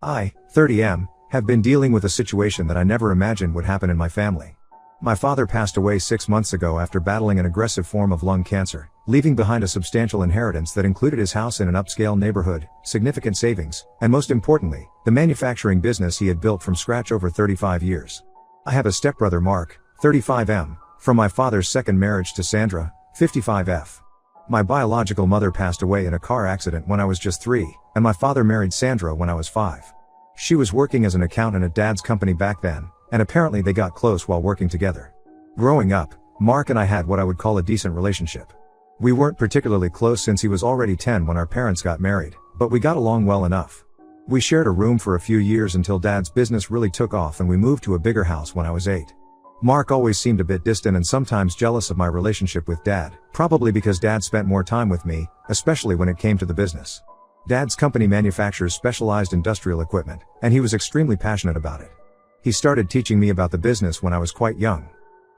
I, 30M, have been dealing with a situation that I never imagined would happen in my family. My father passed away 6 months ago after battling an aggressive form of lung cancer, leaving behind a substantial inheritance that included his house in an upscale neighborhood, significant savings, and most importantly, the manufacturing business he had built from scratch over 35 years. I have a stepbrother, Mark, 35M, from my father's second marriage to Sandra, 55F. My biological mother passed away in a car accident when I was just 3, and my father married Sandra when I was 5. She was working as an accountant at Dad's company back then, and apparently they got close while working together. Growing up, Mark and I had what I would call a decent relationship. We weren't particularly close since he was already 10 when our parents got married, but we got along well enough. We shared a room for a few years until Dad's business really took off and we moved to a bigger house when I was 8. Mark always seemed a bit distant and sometimes jealous of my relationship with Dad, probably because Dad spent more time with me, especially when it came to the business. Dad's company manufactures specialized industrial equipment, and he was extremely passionate about it. He started teaching me about the business when I was quite young.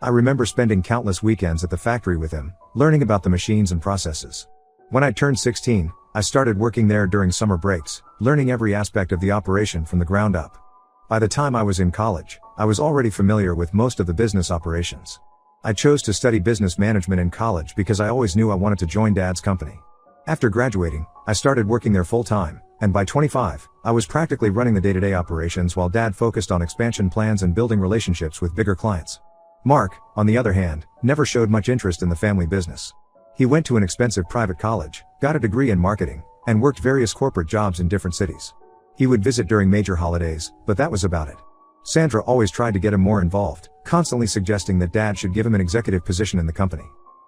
I remember spending countless weekends at the factory with him, learning about the machines and processes. When I turned 16, I started working there during summer breaks, learning every aspect of the operation from the ground up. By the time I was in college, I was already familiar with most of the business operations. I chose to study business management in college because I always knew I wanted to join Dad's company. After graduating, I started working there full-time, and by 25, I was practically running the day-to-day operations while Dad focused on expansion plans and building relationships with bigger clients. Mark, on the other hand, never showed much interest in the family business. He went to an expensive private college, got a degree in marketing, and worked various corporate jobs in different cities. He would visit during major holidays, but that was about it. Sandra always tried to get him more involved, constantly suggesting that Dad should give him an executive position in the company.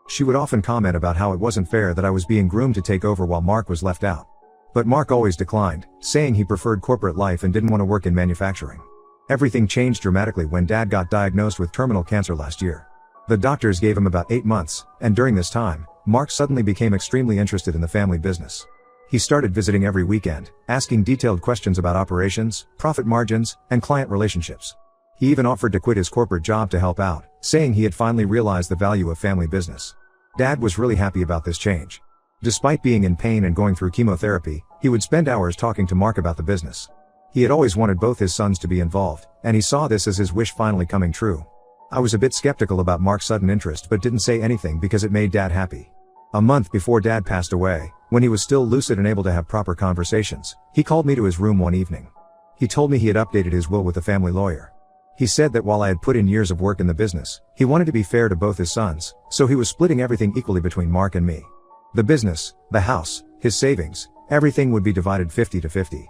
She would often comment about how it wasn't fair that I was being groomed to take over while Mark was left out. But Mark always declined, saying he preferred corporate life and didn't want to work in manufacturing. Everything changed dramatically when Dad got diagnosed with terminal cancer last year. The doctors gave him about 8 months, and during this time, Mark suddenly became extremely interested in the family business. He started visiting every weekend, asking detailed questions about operations, profit margins, and client relationships. He even offered to quit his corporate job to help out, saying he had finally realized the value of family business. Dad was really happy about this change. Despite being in pain and going through chemotherapy, he would spend hours talking to Mark about the business. He had always wanted both his sons to be involved, and he saw this as his wish finally coming true. I was a bit skeptical about Mark's sudden interest but didn't say anything because it made Dad happy. A month before Dad passed away, when he was still lucid and able to have proper conversations, he called me to his room one evening. He told me he had updated his will with the family lawyer. He said that while I had put in years of work in the business, he wanted to be fair to both his sons, so he was splitting everything equally between Mark and me. The business, the house, his savings, everything would be divided 50-50.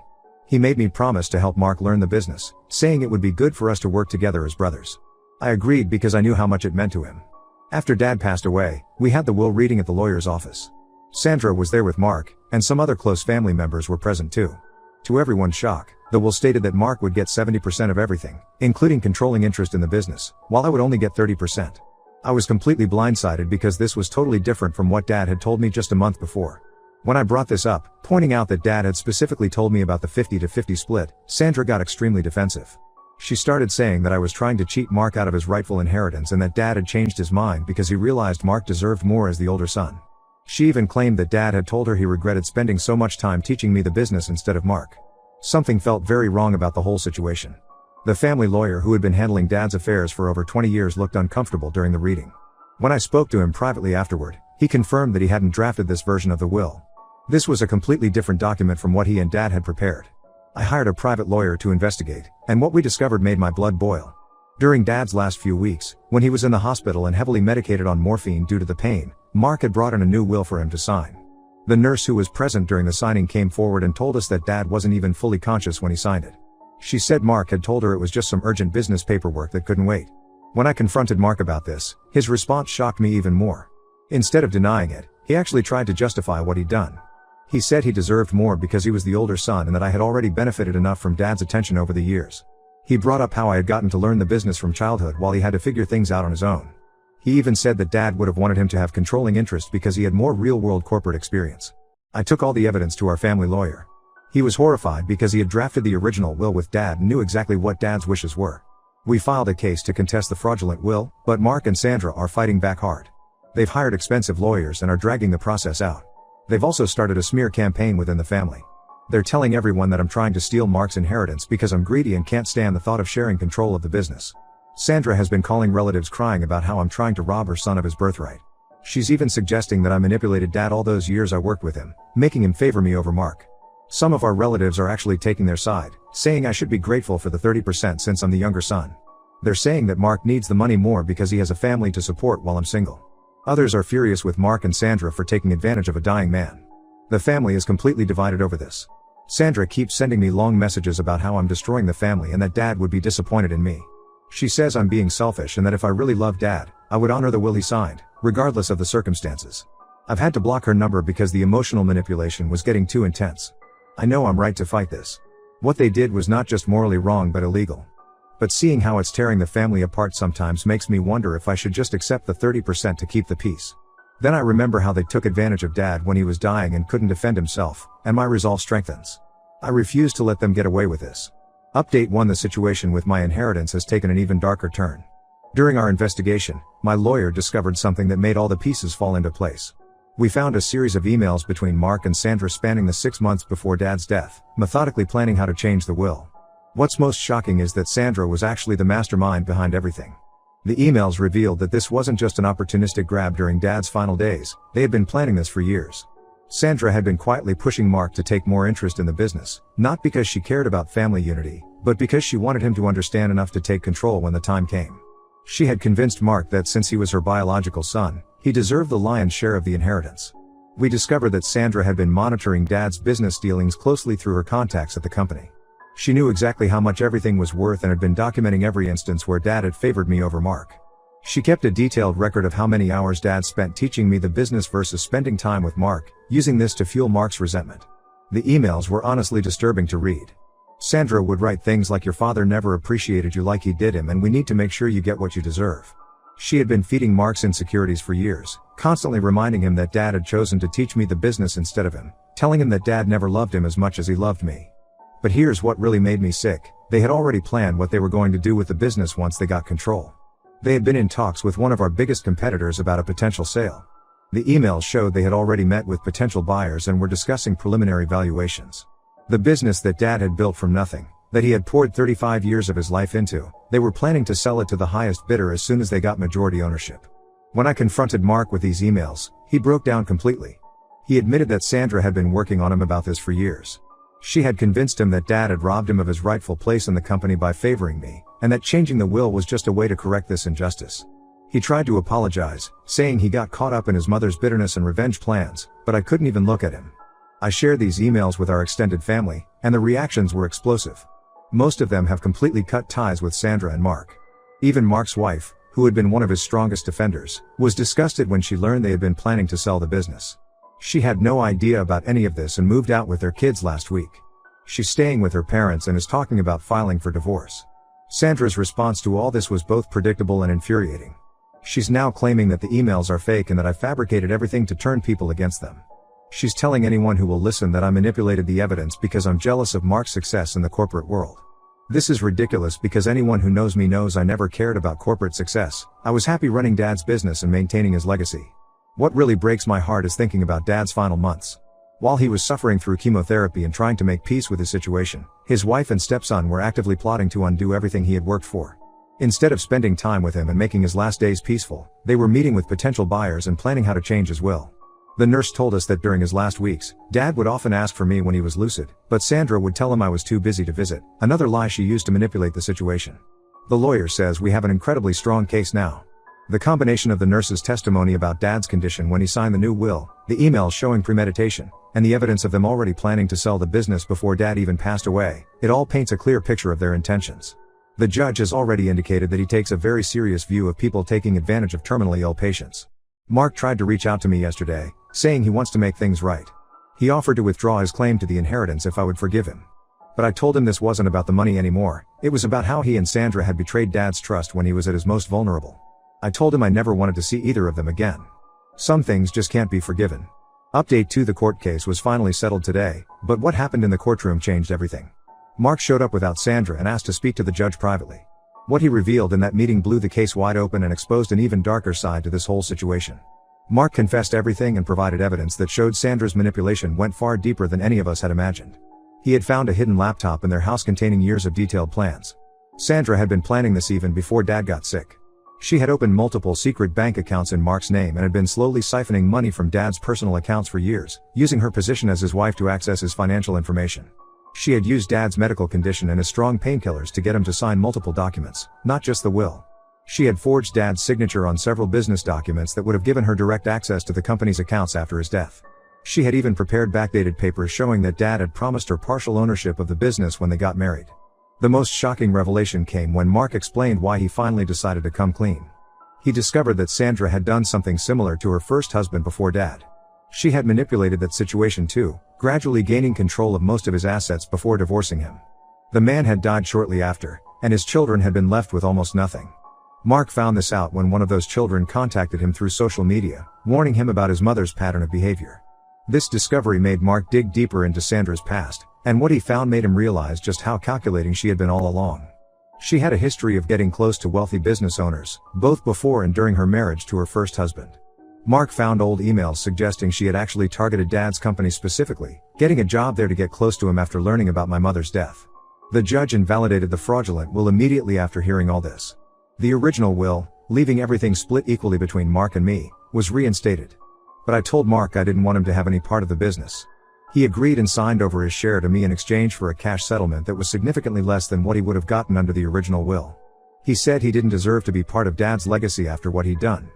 He made me promise to help Mark learn the business, saying it would be good for us to work together as brothers. I agreed because I knew how much it meant to him. After Dad passed away, we had the will reading at the lawyer's office. Sandra was there with Mark, and some other close family members were present too. To everyone's shock, the will stated that Mark would get 70% of everything, including controlling interest in the business, while I would only get 30%. I was completely blindsided because this was totally different from what Dad had told me just a month before. When I brought this up, pointing out that Dad had specifically told me about the 50-50 split, Sandra got extremely defensive. She started saying that I was trying to cheat Mark out of his rightful inheritance and that Dad had changed his mind because he realized Mark deserved more as the older son. She even claimed that Dad had told her he regretted spending so much time teaching me the business instead of Mark. Something felt very wrong about the whole situation. The family lawyer who had been handling Dad's affairs for over 20 years looked uncomfortable during the reading. When I spoke to him privately afterward, he confirmed that he hadn't drafted this version of the will. This was a completely different document from what he and Dad had prepared. I hired a private lawyer to investigate, and what we discovered made my blood boil. During Dad's last few weeks, when he was in the hospital and heavily medicated on morphine due to the pain, Mark had brought in a new will for him to sign. The nurse who was present during the signing came forward and told us that Dad wasn't even fully conscious when he signed it. She said Mark had told her it was just some urgent business paperwork that couldn't wait. When I confronted Mark about this, his response shocked me even more. Instead of denying it, he actually tried to justify what he'd done. He said he deserved more because he was the older son and that I had already benefited enough from Dad's attention over the years. He brought up how I had gotten to learn the business from childhood while he had to figure things out on his own. He even said that Dad would have wanted him to have controlling interest because he had more real-world corporate experience. I took all the evidence to our family lawyer. He was horrified because he had drafted the original will with Dad and knew exactly what Dad's wishes were. We filed a case to contest the fraudulent will, but Mark and Sandra are fighting back hard. They've hired expensive lawyers and are dragging the process out. They've also started a smear campaign within the family. They're telling everyone that I'm trying to steal Mark's inheritance because I'm greedy and can't stand the thought of sharing control of the business. Sandra has been calling relatives crying about how I'm trying to rob her son of his birthright. She's even suggesting that I manipulated Dad all those years I worked with him, making him favor me over Mark. Some of our relatives are actually taking their side, saying I should be grateful for the 30% since I'm the younger son. They're saying that Mark needs the money more because he has a family to support while I'm single. Others are furious with Mark and Sandra for taking advantage of a dying man. The family is completely divided over this. Sandra keeps sending me long messages about how I'm destroying the family and that Dad would be disappointed in me. She says I'm being selfish and that if I really loved Dad, I would honor the will he signed, regardless of the circumstances. I've had to block her number because the emotional manipulation was getting too intense. I know I'm right to fight this. What they did was not just morally wrong but illegal. But seeing how it's tearing the family apart sometimes makes me wonder if I should just accept the 30% to keep the peace. Then I remember how they took advantage of Dad when he was dying and couldn't defend himself, and my resolve strengthens. I refuse to let them get away with this. Update 1: The situation with my inheritance has taken an even darker turn. During our investigation, my lawyer discovered something that made all the pieces fall into place. We found a series of emails between Mark and Sandra spanning the 6 months before Dad's death, methodically planning how to change the will. What's most shocking is that Sandra was actually the mastermind behind everything. The emails revealed that this wasn't just an opportunistic grab during Dad's final days, they had been planning this for years. Sandra had been quietly pushing Mark to take more interest in the business, not because she cared about family unity, but because she wanted him to understand enough to take control when the time came. She had convinced Mark that since he was her biological son, he deserved the lion's share of the inheritance. We discovered that Sandra had been monitoring Dad's business dealings closely through her contacts at the company. She knew exactly how much everything was worth and had been documenting every instance where Dad had favored me over Mark. She kept a detailed record of how many hours Dad spent teaching me the business versus spending time with Mark, using this to fuel Mark's resentment. The emails were honestly disturbing to read. Sandra would write things like, "Your father never appreciated you like he did him, and we need to make sure you get what you deserve." She had been feeding Mark's insecurities for years, constantly reminding him that Dad had chosen to teach me the business instead of him, telling him that Dad never loved him as much as he loved me. But here's what really made me sick: they had already planned what they were going to do with the business once they got control. They had been in talks with one of our biggest competitors about a potential sale. The emails showed they had already met with potential buyers and were discussing preliminary valuations. The business that Dad had built from nothing, that he had poured 35 years of his life into, they were planning to sell it to the highest bidder as soon as they got majority ownership. When I confronted Mark with these emails, he broke down completely. He admitted that Sandra had been working on him about this for years. She had convinced him that Dad had robbed him of his rightful place in the company by favoring me, and that changing the will was just a way to correct this injustice. He tried to apologize, saying he got caught up in his mother's bitterness and revenge plans, but I couldn't even look at him. I shared these emails with our extended family, and the reactions were explosive. Most of them have completely cut ties with Sandra and Mark. Even Mark's wife, who had been one of his strongest defenders, was disgusted when she learned they had been planning to sell the business. She had no idea about any of this and moved out with their kids last week. She's staying with her parents and is talking about filing for divorce. Sandra's response to all this was both predictable and infuriating. She's now claiming that the emails are fake and that I fabricated everything to turn people against them. She's telling anyone who will listen that I manipulated the evidence because I'm jealous of Mark's success in the corporate world. This is ridiculous because anyone who knows me knows I never cared about corporate success. I was happy running Dad's business and maintaining his legacy. What really breaks my heart is thinking about Dad's final months. While he was suffering through chemotherapy and trying to make peace with his situation, his wife and stepson were actively plotting to undo everything he had worked for. Instead of spending time with him and making his last days peaceful, they were meeting with potential buyers and planning how to change his will. The nurse told us that during his last weeks, Dad would often ask for me when he was lucid, but Sandra would tell him I was too busy to visit, another lie she used to manipulate the situation. The lawyer says we have an incredibly strong case now. The combination of the nurse's testimony about Dad's condition when he signed the new will, the emails showing premeditation, and the evidence of them already planning to sell the business before Dad even passed away, it all paints a clear picture of their intentions. The judge has already indicated that he takes a very serious view of people taking advantage of terminally ill patients. Mark tried to reach out to me yesterday, saying he wants to make things right. He offered to withdraw his claim to the inheritance if I would forgive him. But I told him this wasn't about the money anymore, it was about how he and Sandra had betrayed Dad's trust when he was at his most vulnerable. I told him I never wanted to see either of them again. Some things just can't be forgiven. Update 2: The court case was finally settled today, but what happened in the courtroom changed everything. Mark showed up without Sandra and asked to speak to the judge privately. What he revealed in that meeting blew the case wide open and exposed an even darker side to this whole situation. Mark confessed everything and provided evidence that showed Sandra's manipulation went far deeper than any of us had imagined. He had found a hidden laptop in their house containing years of detailed plans. Sandra had been planning this even before Dad got sick. She had opened multiple secret bank accounts in Mark's name and had been slowly siphoning money from Dad's personal accounts for years, using her position as his wife to access his financial information. She had used Dad's medical condition and his strong painkillers to get him to sign multiple documents, not just the will. She had forged Dad's signature on several business documents that would have given her direct access to the company's accounts after his death. She had even prepared backdated papers showing that Dad had promised her partial ownership of the business when they got married. The most shocking revelation came when Mark explained why he finally decided to come clean. He discovered that Sandra had done something similar to her first husband before Dad. She had manipulated that situation too, gradually gaining control of most of his assets before divorcing him. The man had died shortly after, and his children had been left with almost nothing. Mark found this out when one of those children contacted him through social media, warning him about his mother's pattern of behavior. This discovery made Mark dig deeper into Sandra's past, and what he found made him realize just how calculating she had been all along. She had a history of getting close to wealthy business owners, both before and during her marriage to her first husband. Mark found old emails suggesting she had actually targeted Dad's company specifically, getting a job there to get close to him after learning about my mother's death. The judge invalidated the fraudulent will immediately after hearing all this. The original will, leaving everything split equally between Mark and me, was reinstated. But I told Mark I didn't want him to have any part of the business. He agreed and signed over his share to me in exchange for a cash settlement that was significantly less than what he would have gotten under the original will. He said he didn't deserve to be part of Dad's legacy after what he'd done.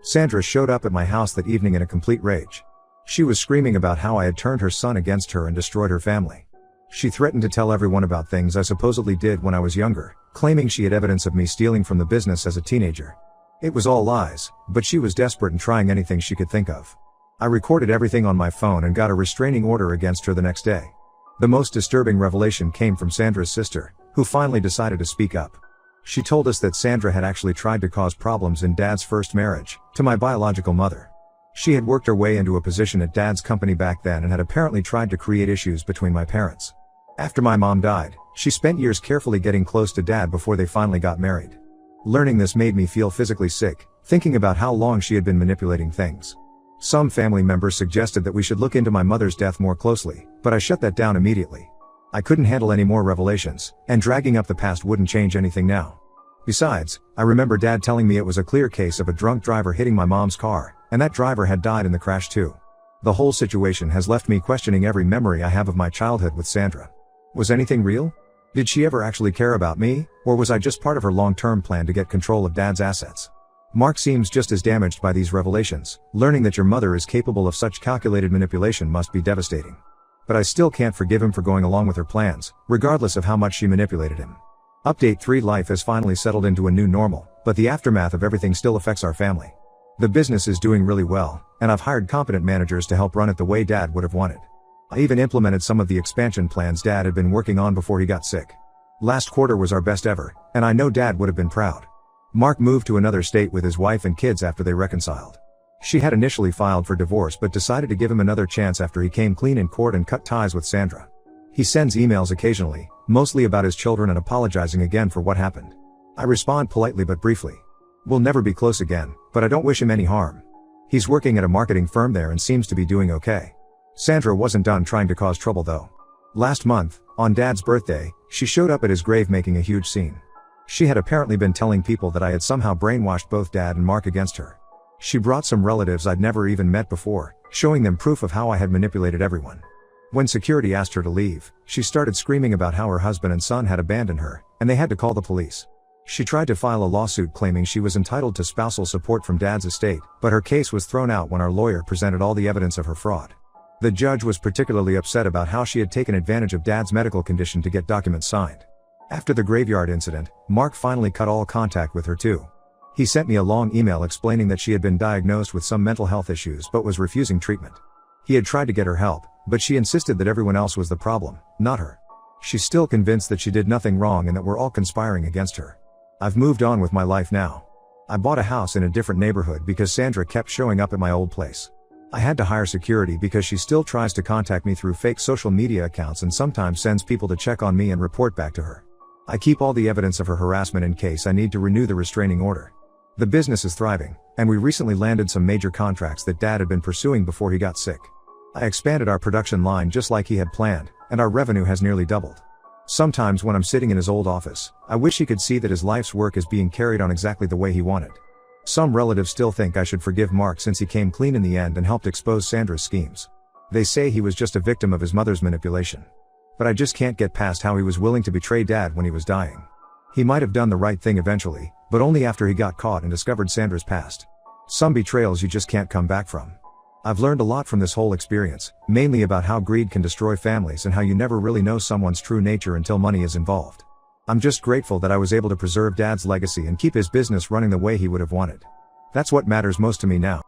Sandra showed up at my house that evening in a complete rage. She was screaming about how I had turned her son against her and destroyed her family. She threatened to tell everyone about things I supposedly did when I was younger, claiming she had evidence of me stealing from the business as a teenager. It was all lies, but she was desperate and trying anything she could think of. I recorded everything on my phone and got a restraining order against her the next day. The most disturbing revelation came from Sandra's sister, who finally decided to speak up. She told us that Sandra had actually tried to cause problems in Dad's first marriage, to my biological mother. She had worked her way into a position at Dad's company back then and had apparently tried to create issues between my parents. After my mom died, she spent years carefully getting close to Dad before they finally got married. Learning this made me feel physically sick, thinking about how long she had been manipulating things. Some family members suggested that we should look into my mother's death more closely, but I shut that down immediately. I couldn't handle any more revelations, and dragging up the past wouldn't change anything now. Besides, I remember Dad telling me it was a clear case of a drunk driver hitting my mom's car, and that driver had died in the crash too. The whole situation has left me questioning every memory I have of my childhood with Sandra. Was anything real? Did she ever actually care about me, or was I just part of her long-term plan to get control of Dad's assets? Mark seems just as damaged by these revelations. Learning that your mother is capable of such calculated manipulation must be devastating. But I still can't forgive him for going along with her plans, regardless of how much she manipulated him. Update 3: Life has finally settled into a new normal, but the aftermath of everything still affects our family. The business is doing really well, and I've hired competent managers to help run it the way Dad would have wanted. I even implemented some of the expansion plans Dad had been working on before he got sick. Last quarter was our best ever, and I know Dad would have been proud. Mark moved to another state with his wife and kids after they reconciled. She had initially filed for divorce but decided to give him another chance after he came clean in court and cut ties with Sandra. He sends emails occasionally, mostly about his children and apologizing again for what happened. I respond politely but briefly. We'll never be close again, but I don't wish him any harm. He's working at a marketing firm there and seems to be doing okay. Sandra wasn't done trying to cause trouble though. Last month, on Dad's birthday, she showed up at his grave making a huge scene. She had apparently been telling people that I had somehow brainwashed both Dad and Mark against her. She brought some relatives I'd never even met before, showing them proof of how I had manipulated everyone. When security asked her to leave, she started screaming about how her husband and son had abandoned her, and they had to call the police. She tried to file a lawsuit claiming she was entitled to spousal support from Dad's estate, but her case was thrown out when our lawyer presented all the evidence of her fraud. The judge was particularly upset about how she had taken advantage of Dad's medical condition to get documents signed. After the graveyard incident, Mark finally cut all contact with her too. He sent me a long email explaining that she had been diagnosed with some mental health issues but was refusing treatment. He had tried to get her help, but she insisted that everyone else was the problem, not her. She's still convinced that she did nothing wrong and that we're all conspiring against her. I've moved on with my life now. I bought a house in a different neighborhood because Sandra kept showing up at my old place. I had to hire security because she still tries to contact me through fake social media accounts and sometimes sends people to check on me and report back to her. I keep all the evidence of her harassment in case I need to renew the restraining order. The business is thriving, and we recently landed some major contracts that Dad had been pursuing before he got sick. I expanded our production line just like he had planned, and our revenue has nearly doubled. Sometimes when I'm sitting in his old office, I wish he could see that his life's work is being carried on exactly the way he wanted. Some relatives still think I should forgive Mark since he came clean in the end and helped expose Sandra's schemes. They say he was just a victim of his mother's manipulation. But I just can't get past how he was willing to betray Dad when he was dying. He might have done the right thing eventually, but only after he got caught and discovered Sandra's past. Some betrayals you just can't come back from. I've learned a lot from this whole experience, mainly about how greed can destroy families and how you never really know someone's true nature until money is involved. I'm just grateful that I was able to preserve Dad's legacy and keep his business running the way he would have wanted. That's what matters most to me now.